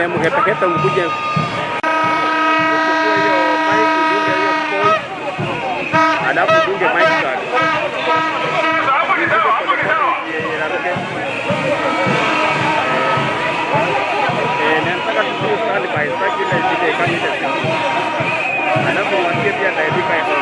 Mkipeketa mkuje alafu dunge mic card. Nataka tujue swali by saki na zile kanisa. Alafu watie pia ndaandika hapo.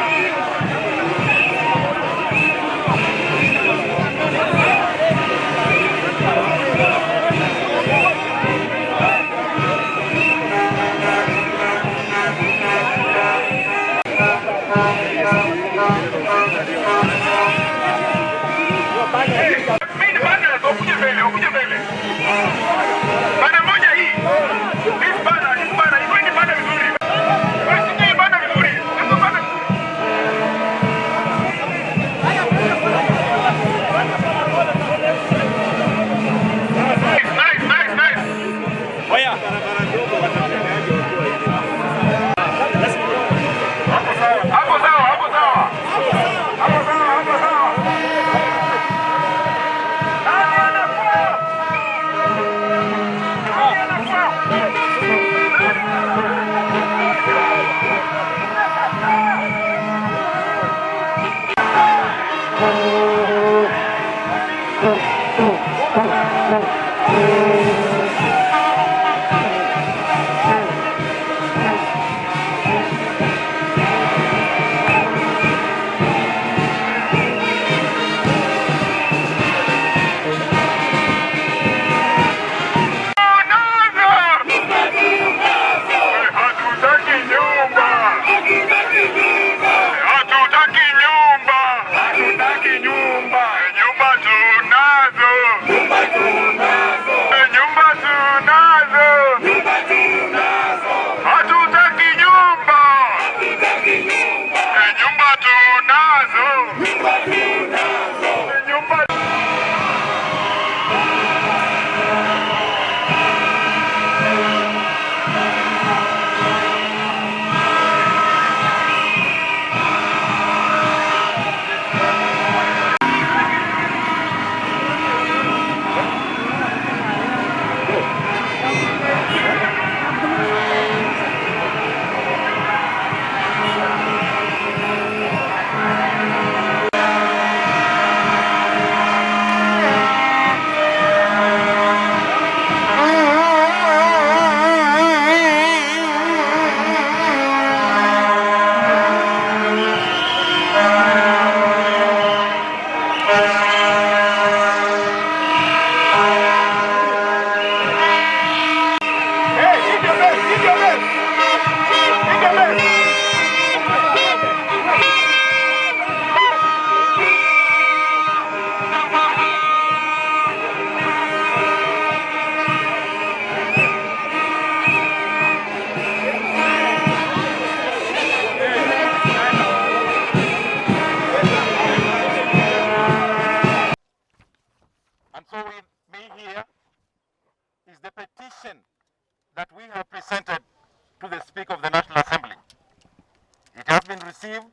that we have presented to the Speaker of the National Assembly. It has been received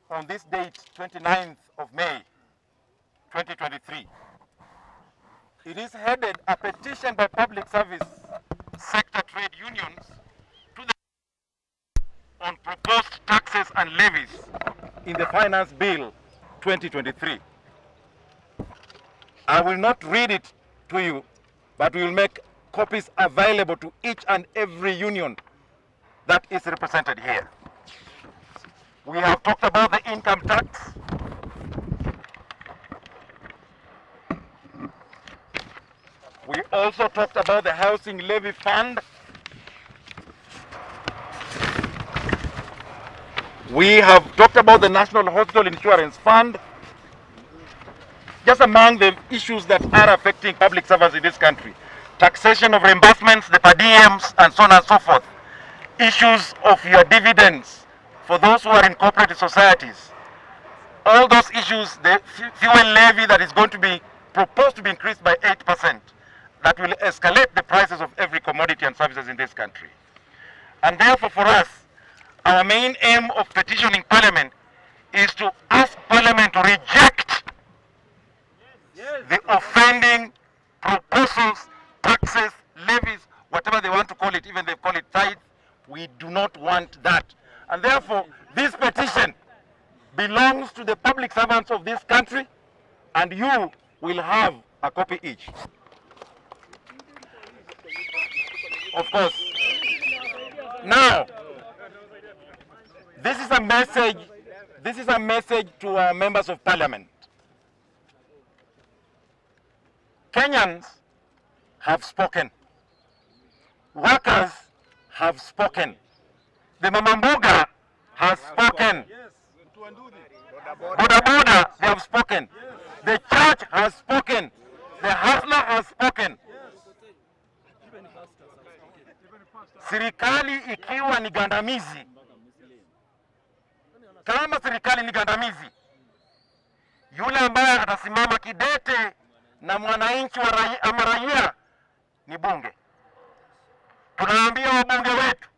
on this date, 29th of May, 2023. It is headed a petition by public service sector trade unions to the on proposed taxes and levies in the Finance Bill 2023. I will not read it to you, but we will make copies available to each and every union that is represented here. We have talked about the income tax. We also talked about the housing levy fund. We have talked about the National Hospital Insurance Fund. Just among the issues that are affecting public servants in this country. Taxation of reimbursements, the per diems, and so on and so forth. Issues of your dividends for those who are in cooperative societies. All those issues, the fuel levy that is going to be proposed to be increased by 8%, that will escalate the prices of every commodity and services in this country. And therefore for us, our main aim of petitioning Parliament is to ask Parliament to reject the offending proposals, taxes, levies, whatever they want to call it, even they call it tithe. We do not want that. And therefore, this petition belongs to the public servants of this country, and you will have a copy each. Of course. Now, this is a message to our members of Parliament. Kenyans have spoken. Workers have spoken. The Mama Mboga has spoken. Boda Boda, they have spoken. The church has spoken. The hustler has spoken. Serikali ikiwa ni gandamizi. Kama serikali ni gandamizi, yule ambaye atasimama kidete na mwananchi wa raia ni bunge. Tunaambia wabunge wetu,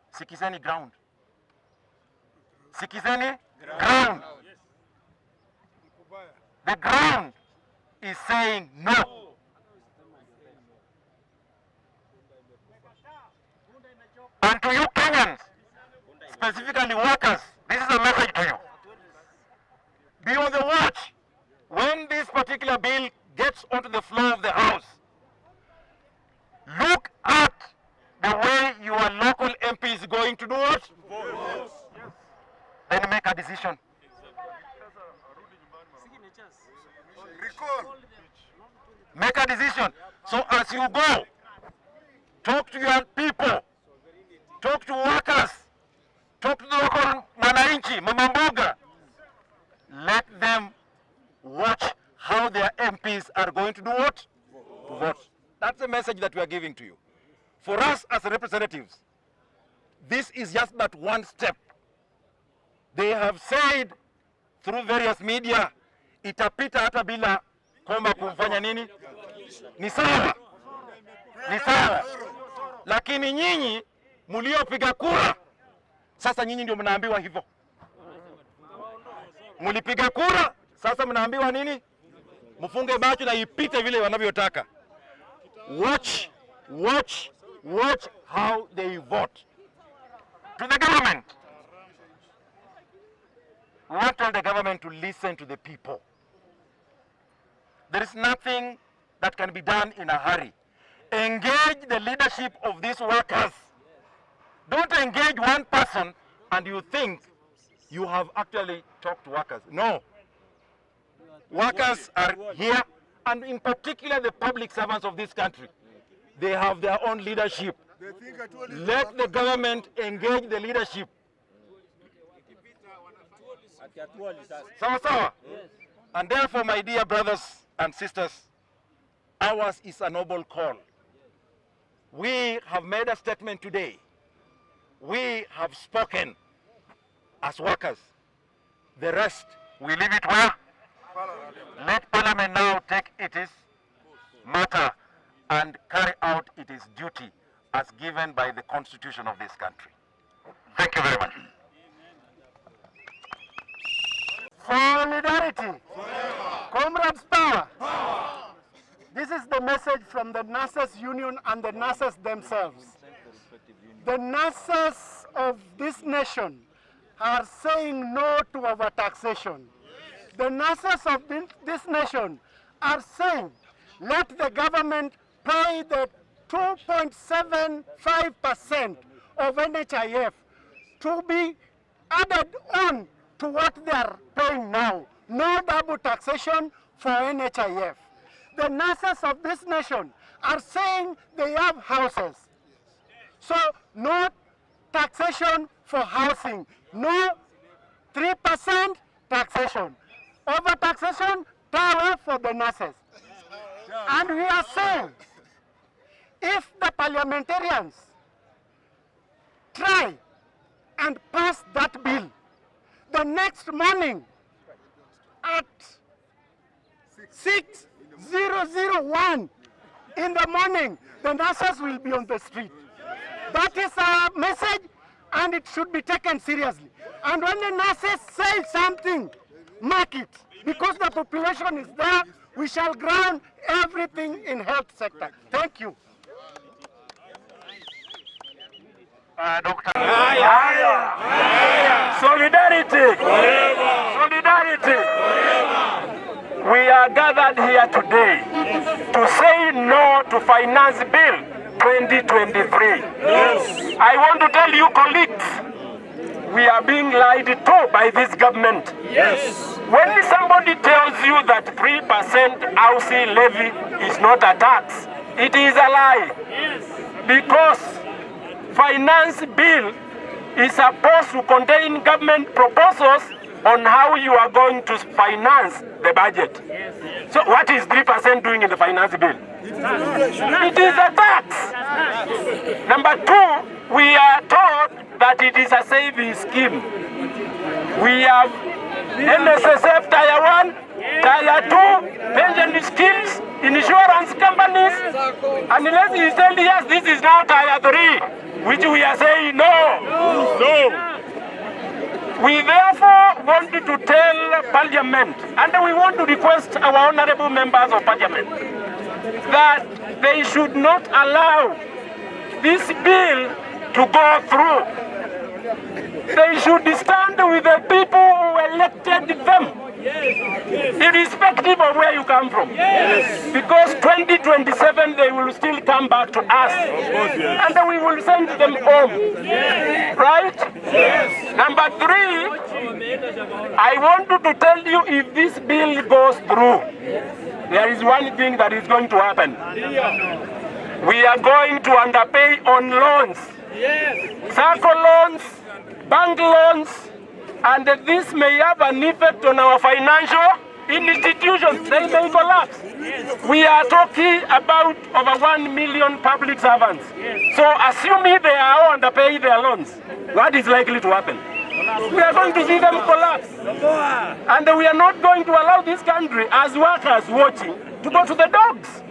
sikizeni ground. Sikizeni ground. The ground is saying no. And to you Kenyans, specifically workers, this is a message to you. Be on the watch. When this particular bill gets onto the floor of the House, look at the way your local MP is going to do it. Then make a decision. Make a decision. So as you go, talk to your people, talk to workers, talk to the local wananchi, mama mboga. Let them watch how their MPs are going to do what? To vote. That's the message that we are giving to you. For us as representatives, this is just that one step. They have said through various media, itapita hata bila koma kumfanya nini? Ni sawa. Ni sawa. Lakini nyinyi mliopiga kura, sasa nyinyi ndio mnaambiwa hivyo. Mlipiga kura, sasa mnaambiwa nini? Mfunge macho na ipite vile wanavyotaka. Watch how they vote. To the government, we want the government to listen to the people. There is nothing that can be done in a hurry. Engage the leadership of these workers. Don't engage one person and you think you have actually talked to workers. No. Workers are here, and in particular the public servants of this country. They have their own leadership. Let the government engage the leadership. Sawa sawa. And therefore, my dear brothers and sisters, ours is a noble call. We have made a statement today. We have spoken as workers. The rest, we leave it where? Let Parliament now take its matter and carry out its duty as given by the Constitution of this country. Thank you very much. Solidarity. Comrades, power. This is the message from the nurses union and the nurses themselves. The nurses of this nation are saying no to overtaxation. The nurses of this nation are saying, let the government pay the 2.75% of NHIF to be added on to what they are paying now. No double taxation for NHIF. The nurses of this nation are saying they have houses. So no taxation for housing, no 3% taxation. Over taxation, power for the nurses. And we are saying, if the parliamentarians try and pass that bill, the next morning at 6:001 in the morning, the nurses will be on the street. That is our message, and it should be taken seriously. And when the nurses say something, mark it. Because the population is there, we shall ground everything in health sector. Thank you. Doctor. Solidarity! Solidarity! We are gathered here today to say no to Finance Bill 2023. Yes. I want to tell you, colleagues, we are being lied to by this government. Yes. When somebody tells you that 3% housing levy is not a tax, it is a lie. Yes. Because Finance Bill is supposed to contain government proposals on how you are going to finance the budget. Yes. So what is 3% doing in the Finance Bill? It is a tax. Number two, we are told that it is a savings scheme. We have NSSF Tier 1, Tier 2, pension schemes, insurance companies, unless you tell us this is now Tier 3, which we are saying no. No. We therefore wanted to tell Parliament, and we want to request our honorable members of Parliament, that they should not allow this bill to go through, they should stand with the people who elected them, irrespective of where you come from. Because 2027 they will still come back to us, and then we will send them home. Right? Number 3, I wanted to tell you, if this bill goes through, there is one thing that is going to happen. We are going to underpay on loans, circle loans, bank loans, and this may have an effect on our financial institutions. They may collapse. We are talking about over 1 million public servants. So assuming they are all underpaying their loans, what is likely to happen? We are going to see them collapse. And we are not going to allow this country, as workers watching, to go to the dogs.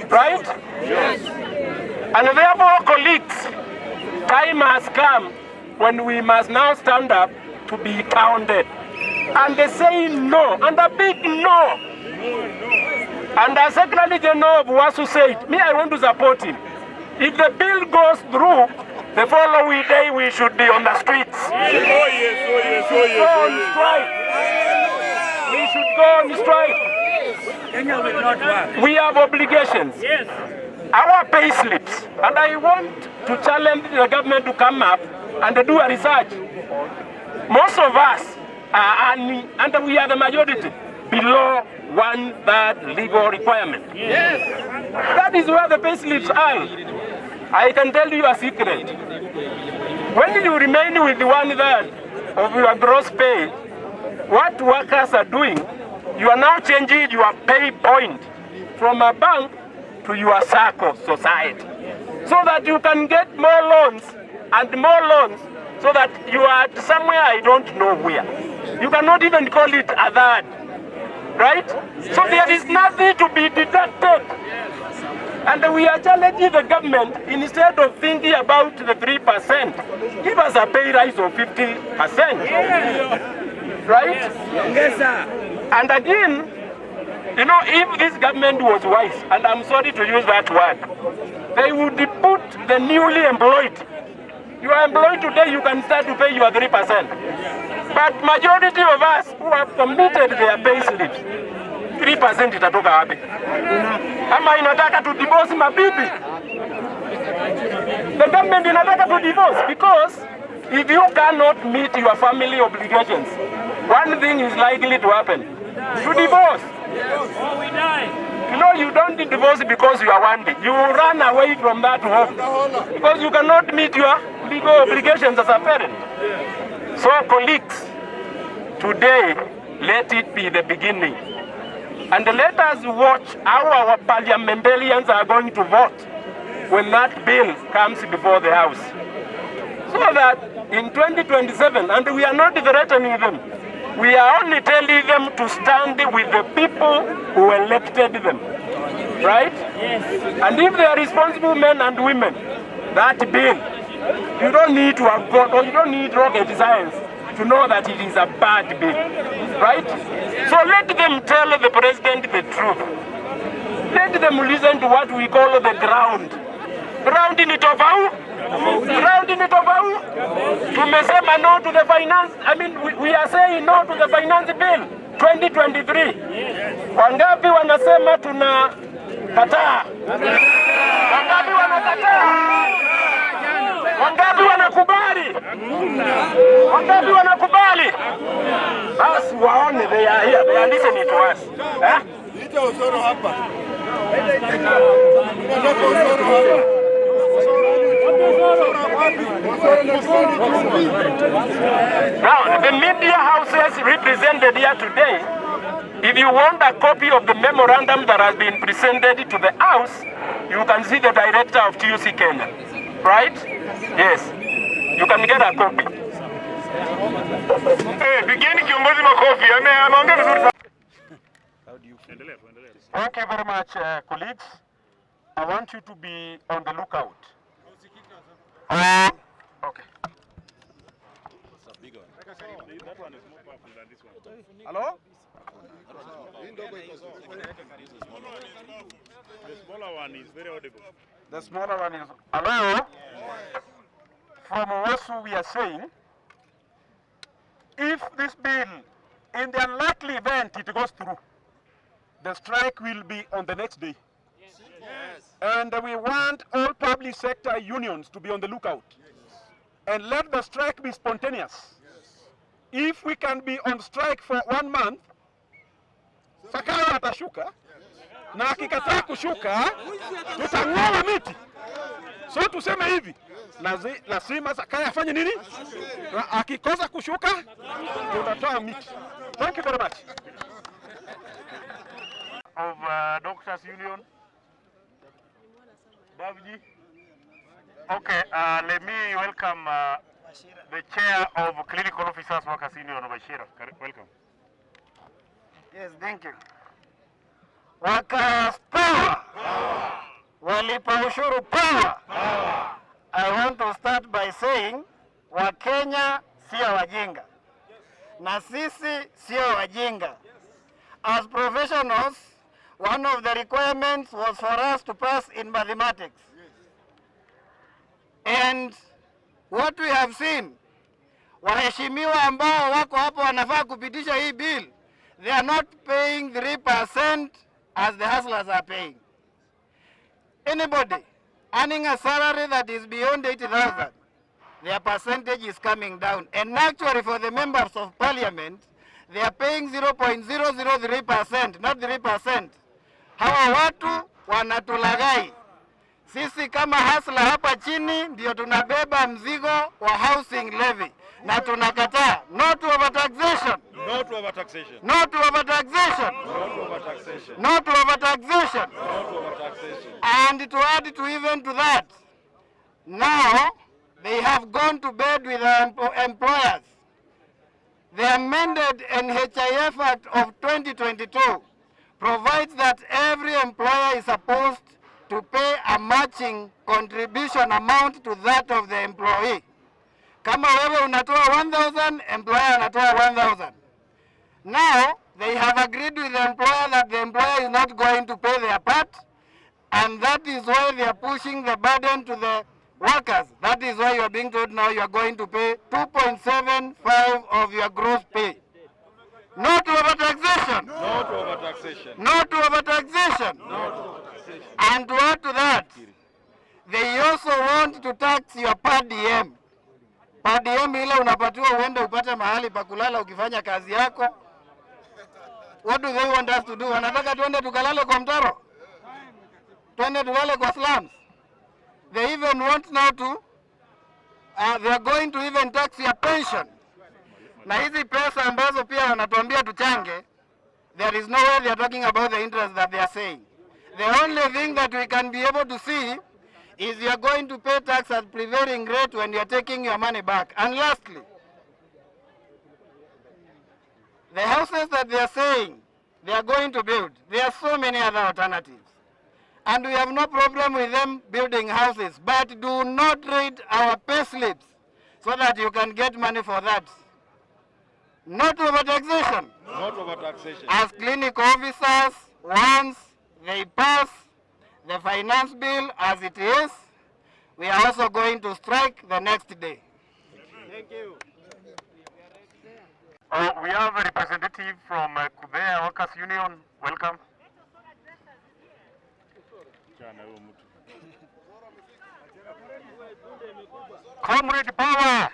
Right? And therefore, colleagues, time has come when we must now stand up to be counted. And they say no, and a big no. And as Secretary General of WASU said, me, I want to support him. If the bill goes through, the following day we should be on the streets. We should go on strike. Kenya will not work. We have obligations. Yes. Our pay slips, and I want to challenge the government to come up and do a research. Most of us are earning, and we are the majority, below 1/3 legal requirement. Yes. That is where the pay slips are. I can tell you a secret. When you remain with 1/3 of your gross pay, what workers are doing, you are now changing your pay point from a bank to your circle society, so that you can get more loans and more loans, so that you are somewhere I don't know where. You cannot even call it a third, right? So there is nothing to be deducted. And we are challenging the government, instead of thinking about the 3%, give us a pay rise of 50%, right? Yes, sir. And again, you know, if this government was wise, and I'm sorry to use that word, they would put the newly employed. You are employed today, you can start to pay your 3%. But majority of us who have committed their pay slips, 3% itatoka wapi? Ama inataka to divorce mabibi. The government inataka to divorce, because if you cannot meet your family obligations, one thing is likely to happen. To divorce. Or we die. You know, you don't divorce because you are wanting. You run away from that home because you cannot meet your legal obligations as a parent. So, colleagues, today, let it be the beginning. And let us watch how our parliamentarians are going to vote when that bill comes before the House. So that in 2027, and we are not threatening them, we are only telling them to stand with the people who elected them, right? Yes. And if they are responsible men and women, that bill, you don't need to have got, or you don't need rocket science to know that it is a bad bill, right? So let them tell the president the truth. Let them listen to what we call the ground. Ground in it over. Ground in it over. Tumesema no to the finance. I mean, we are saying no to the finance bill 2023. Wangapi wanasema tunakataa? Wangapi wanakataa? Wangapi wanakubali? Wangapi wanakubali? Basi waone, they are here, they are listening to us. Now, the media houses represented here today, if you want a copy of the memorandum that has been presented to the House, you can see the director of TUC Kenya, right? Yes, you can get a copy. Begini kiongozi makofi, ameongea vizuri sana. Thank you very much, colleagues. I want you to be on the lookout. Okay. It's a big one. That one is more powerful than this one. Hello? The smaller one is very audible. The smaller one is allow. From what we are saying, if this bill, in the unlikely event it goes through, the strike will be on the next day. Yes. And we want all public sector unions to be on the lookout. Yes. And let the strike be spontaneous. Yes. If we can be on strike for 1 month, Sakaya atashuka, na akikataa kushuka, tutang'oa miti. So tuseme hivi, lazima Sakaya afanye nini? Na akikosa kushuka, tutatoa miti. Thank you very much. Of Doctors Union, Davji. Okay, let me welcome the chair of Clinical Officers Workers Union, Bashira. Welcome. Yes, thank you. Workers power! Walipa ushuru power! I want to start by saying, Wakenya sio wajinga. Na sisi sio wajinga. As professionals, one of the requirements was for us to pass in mathematics. And what we have seen, waheshimiwa ambao wako hapo wanafaa kupitisha hii bill, they are not paying 3% as the hustlers are paying. Anybody earning a salary that is beyond 80,000, their percentage is coming down. And actually for the members of parliament, they are paying 0.003%, not 3%. Hawa watu wanatulagai. Sisi kama hustler hapa chini ndio tunabeba mzigo wa housing levy. Na tunakataa. No to overtaxation. No to overtaxation. No to overtaxation. No to overtaxation. No to overtaxation. No to overtaxation. And to add to even to that, now they have gone to bed with their employers. The amended NHIF Act of 2022 provides that every employer is supposed to pay a matching contribution amount to that of the employee. Kama wewe unatoa 1,000, employer anatoa 1,000. Now, they have agreed with the employer that the employer is not going to pay their part, and that is why they are pushing the burden to the workers. That is why you are being told now you are going to pay 2.75 of your gross pay. No to overtaxation. No to overtaxation. No to overtaxation. No to overtaxation. And to add to that, they also want to tax your per diem. Per diem ile unapatiwa uende upate mahali pa kulala ukifanya kazi yako. What do they want us to do? Wanataka tuende tukalale kwa mtaro? Tuende tulale kwa slums? They even want now to, they are going to even tax your pension. Na hizi pesa ambazo pia wanatuambia tuchange, there is no way they are talking about the interest that they are saying. The only thing that we can be able to see is you are going to pay tax at prevailing rate when you are taking your money back. And lastly, the houses that they are saying they are going to build, there are so many other alternatives. And we have no problem with them building houses, but do not read our pay slips so that you can get money for that. Not overtaxation. Not overtaxation. As clinical officers, once they pass the finance bill as it is, we are also going to strike the next day. Thank you. We have a representative from Kudea Workers Union. Welcome. Comrade power!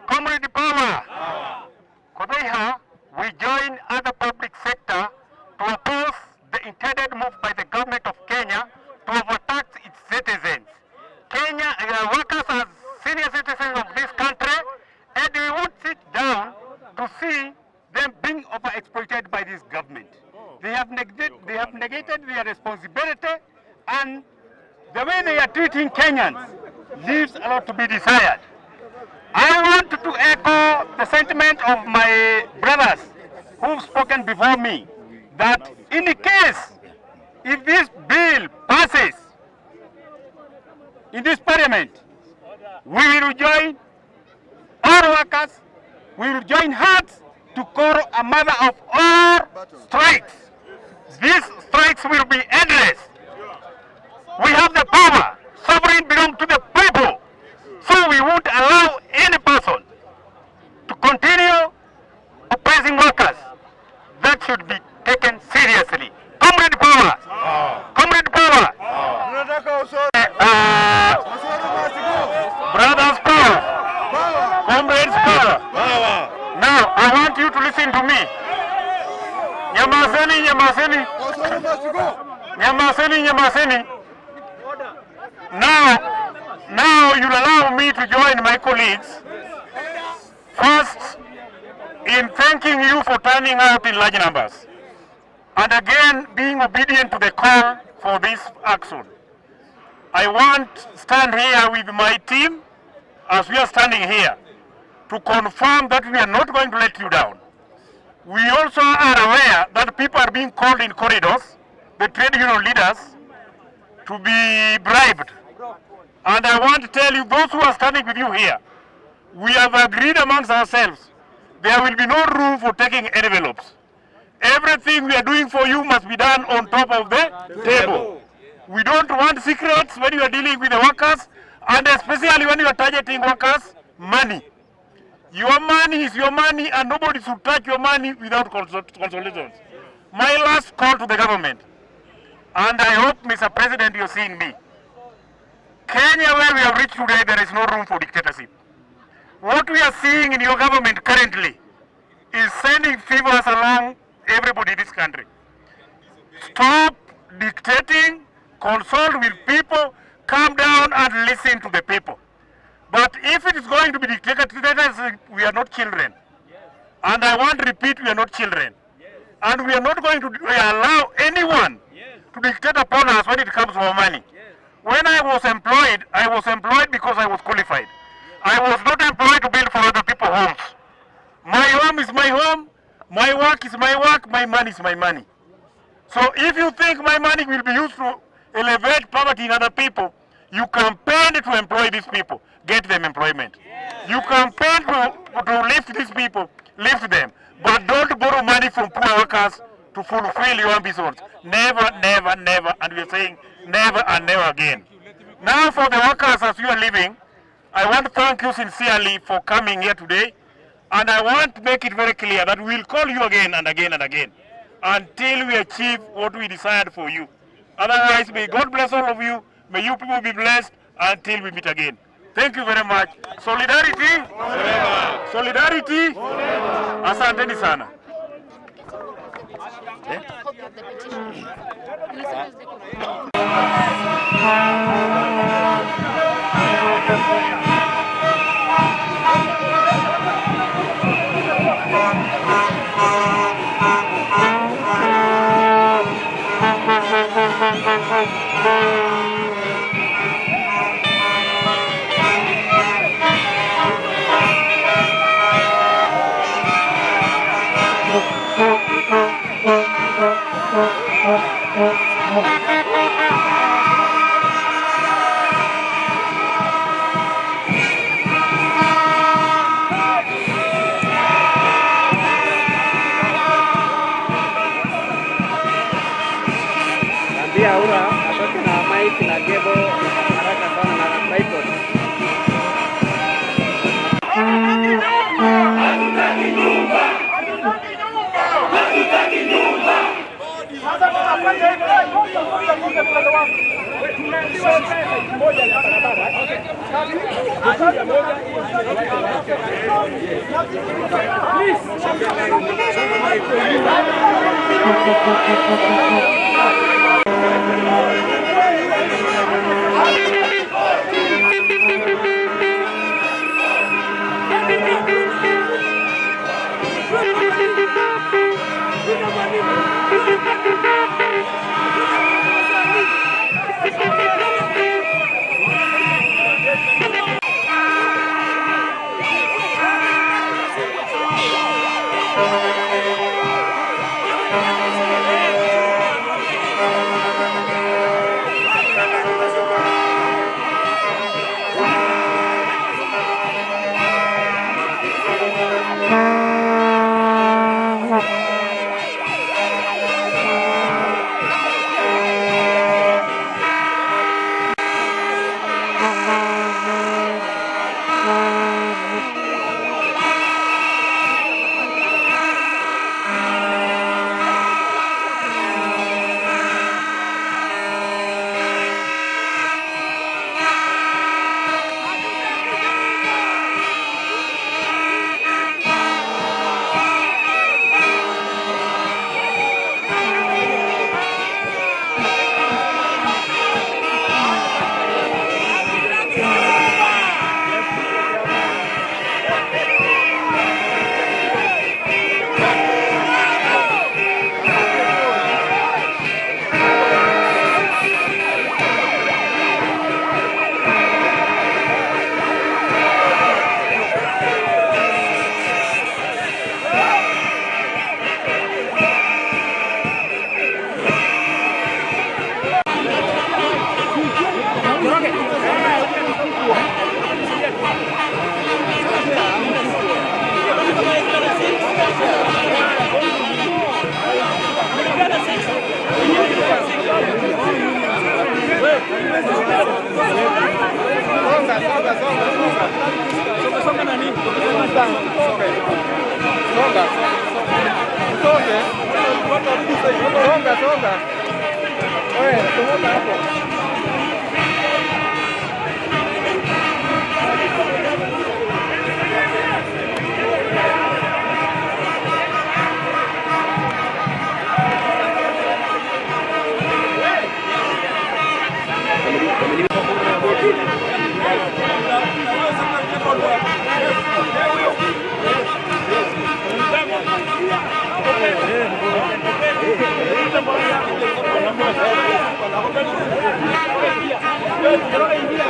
Comrade power! Kudea, we join other public sector to oppose the intended move by the government of Kenya to overtax its citizens. Kenya workers are senior citizens of this country, and we won't sit down to see them being overexploited by this government. They have negated their responsibility, and the way they are treating Kenyans leaves a lot to be desired. I want to echo the sentiment of my brothers who've spoken before me, that in the case, if this bill passes in this parliament, we will join all workers, we will join hands to call a mother of all strikes. These strikes will be endless. We have the power. Sovereign belongs to the people. So we won't allow any person to continue oppressing workers. That should be taken seriously. Comrade power! Comrade power! Brothers power! Comrades power! Now, I want you to listen to me. Nyamaseni, Nyamaseni. Nyamaseni, Nyamaseni. Now you'll allow me to join my colleagues. First, in thanking you for turning out in large numbers. And again, being obedient to the call for this action. I want to stand here with my team, as we are standing here, to confirm that we are not going to let you down. We also are aware that people are being called in corridors, the trade union leaders, to be bribed. And I want to tell you, those who are standing with you here, we have agreed amongst ourselves, there will be no room for taking envelopes. Everything we are doing for you must be done on top of the table. We don't want secrets when you are dealing with the workers, and especially when you are targeting workers' money. Your money is your money, and nobody should touch your money without consultations. My last call to the government, and I hope, Mr. President, you're seeing me. Kenya, where we have reached today, there is no room for dictatorship. What we are seeing in your government currently is sending fevers along everybody in this country. Stop dictating, consult with people, calm down and listen to the people. But if it is going to be dictatorship, we are not children. And I want to repeat, we are not children. And we are not going to allow anyone to dictate upon us when it comes to our money. When I was employed because I was qualified. I was not employed to build for other people's homes. My home is my home, my work is my work, my money is my money. So if you think my money will be used to elevate poverty in other people, you campaign to employ these people, get them employment. You campaign to lift these people, lift them. But don't borrow money from poor workers to fulfill your ambitions. Never, never, never, and we are saying never and never again. Now for the workers as you are living, I want to thank you sincerely for coming here today, and I want to make it very clear that we will call you again and again and again until we achieve what we desired for you. Otherwise, may God bless all of you, may you people be blessed until we meet again. Thank you very much. Solidarity. Solidarity. Asanteni sana. Copy of the petition. Listeners, the Gracias.